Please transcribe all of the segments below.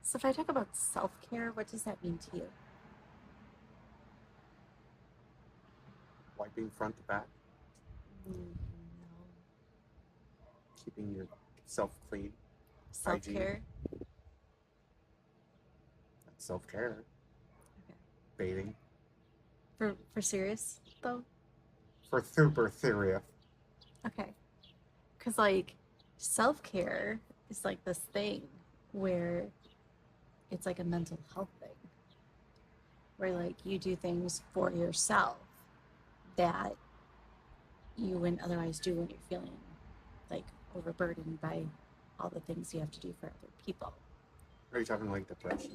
So if I talk about self-care, what does that mean to you? Wiping front to back, No. keeping yourself clean, hygiene. Self-care? That's self-care. Okay. Bathing. For serious though? For super serious. Okay. Because like self-care is like this thing where it's like a mental health thing. Where like you do things for yourself that you wouldn't otherwise do when you're feeling like overburdened by all the things you have to do for other people. Are you talking like depression?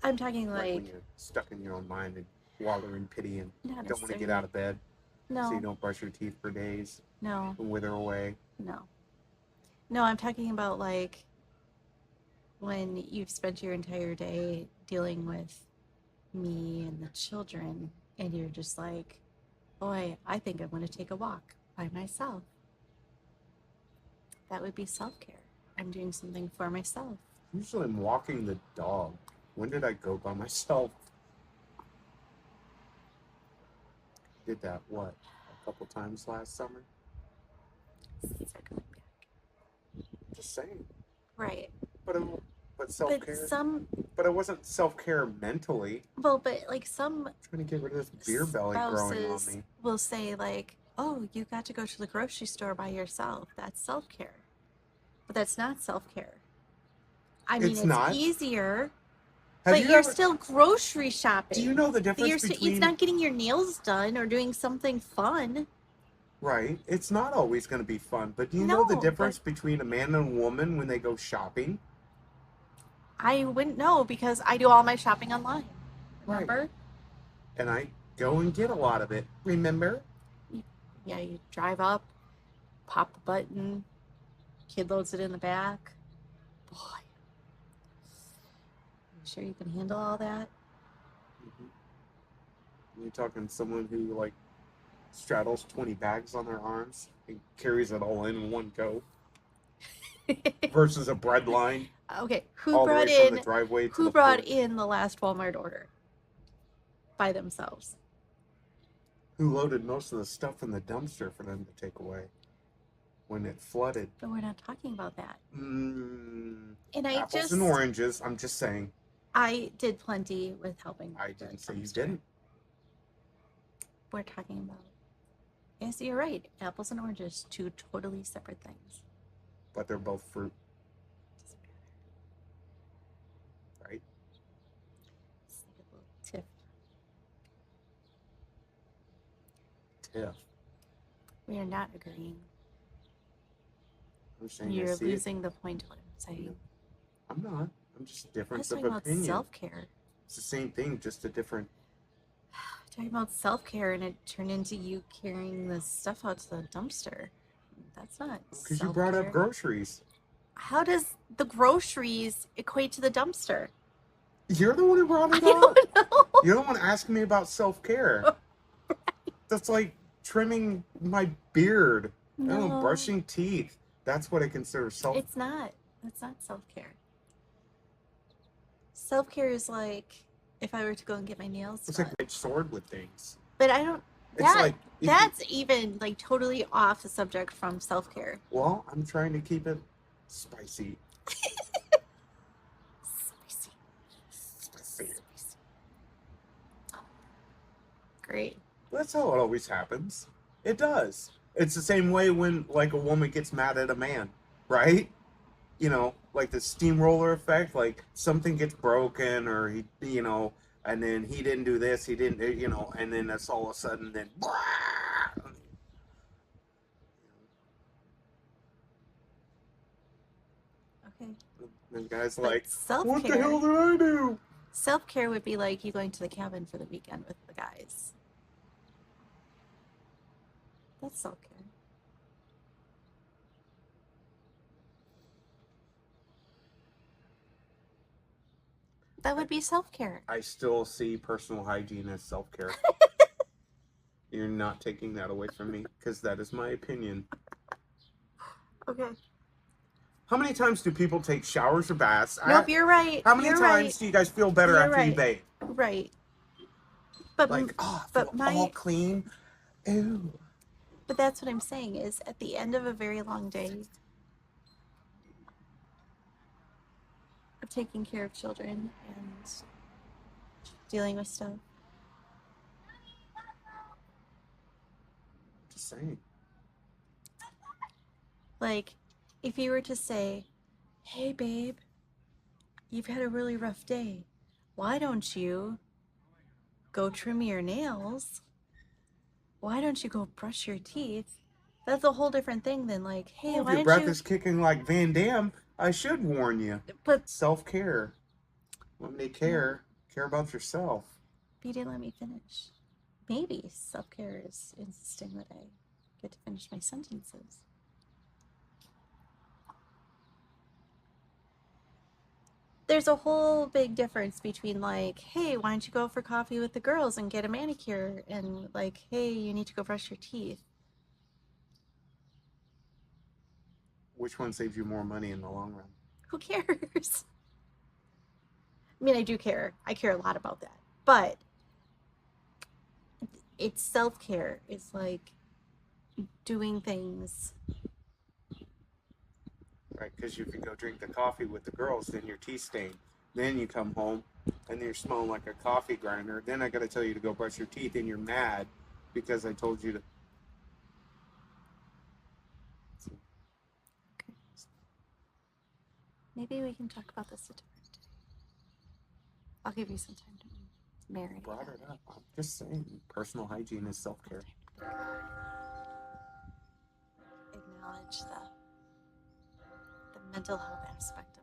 I'm talking Like when like you're stuck in your own mind and wallow in pity and not don't want to get necessarily. out of bed, so you No, don't brush your teeth for days no, and wither away. no. No, I'm talking about like when you've spent your entire day dealing with me and the children, and you're just like, boy, I think I'm going to take a walk by myself. That would be self care. I'm doing something for myself. Usually I'm walking the dog. When did I go by myself? Did that, what, a couple times last summer? Circling back. Just saying. Right. But But self-care. some, But it wasn't self-care mentally. well, but like some I'm trying to get rid of this beer belly growing on spouses me. will say, like, oh, you got to go to the grocery store by yourself. That's self care. But that's not self care. I mean, It's it's not. easier, Have but you you're ever? still grocery shopping. Do you know the But difference it's between? not getting your nails done or doing something fun. Right. It's not always going to be fun. But do you know the No, difference but between a man and a woman when they go shopping? I wouldn't know because I do all my shopping online. Right. Remember? And I go and get a lot of it. Remember? Yeah, you drive up, pop the button, kid loads it in the back. Boy, you sure you can handle all that? You're talking someone who like straddles 20 bags on their arms and carries it all in one go versus a bread line Okay, all the way from the driveway to who the brought porch. in the last Walmart order by themselves? Who loaded most of the stuff in the dumpster for them to take away when it flooded. But we're not talking about that. And And and oranges. I'm just saying. I did plenty with helping. I didn't say you didn't. We're talking about. Yes, you're right. Apples and oranges, two totally separate things. But they're both fruit. Right? It's like a little tiff. Tiff. We are not agreeing. I'm saying You're losing the point of what I'm saying. I'm not. I'm just a I was difference of talking about opinion. self-care. It's the same thing, just a different. Talking about self-care, and it turned into you carrying the stuff out to the dumpster. That's not Because you brought up self-care. groceries. How does the groceries equate to the dumpster? You're the one who brought it I up. don't know. You're the one asking me about self-care. That's like trimming my beard. I don't know, No, brushing teeth. That's what I consider self. it's not. That's not self-care. Self-care is like if I were to go and get my nails It's done. like a sword with things. But I don't. It's That like that's even like totally off the subject from self-care. well, I'm trying to keep it spicy. Spicy. Spicy. Great. That's how it always happens. It does. It's the same way when like a woman gets mad at a man, right? You know, like the steamroller effect, like something gets broken or he, you know, and then he didn't do this, he didn't, you know, and then that's all of a sudden then Okay. the guy's But like, what the self-care. hell did I do? Self-care would be like you going to the cabin for the weekend with the guys. That's self-care. That would be self-care. I still see personal hygiene as self-care. You're not taking that away from me because that is my opinion. Okay. How many times do people take showers or baths? Nope, you're right. How many You're times right. do you guys feel better You're after you right. bathe? Right. But Like, oh, I but feel all clean. Ew. but that's what I'm saying is at the end of a very long day of taking care of children and dealing with stuff. Just saying. Like, if you were to say, hey, babe, you've had a really rough day. Why don't you go trim your nails? Why don't you go brush your teeth? That's a whole different thing than like, hey, Well, if why your don't breath you... is kicking like Van Damme, I should warn you. But Self-care. When they care about yourself. you didn't let me finish. Maybe self-care is insisting that I get to finish my sentences. There's a whole big difference between like, hey, why don't you go for coffee with the girls and get a manicure, and like, hey, you need to go brush your teeth. Which one saves you more money in the long run? Who cares? I mean, I do care. I care a lot about that. But it's self-care. It's like doing things. Right, because if you go drink the coffee with the girls, then your teeth stain. Then you come home, and you're smelling like a coffee grinder. Then I got to tell you to go brush your teeth, and you're mad because I told you to. Okay. Maybe we can talk about this a different day. I'll give you some time to marinate. Brought it up. I'm just saying, personal hygiene is self-care. Acknowledge the mental health aspect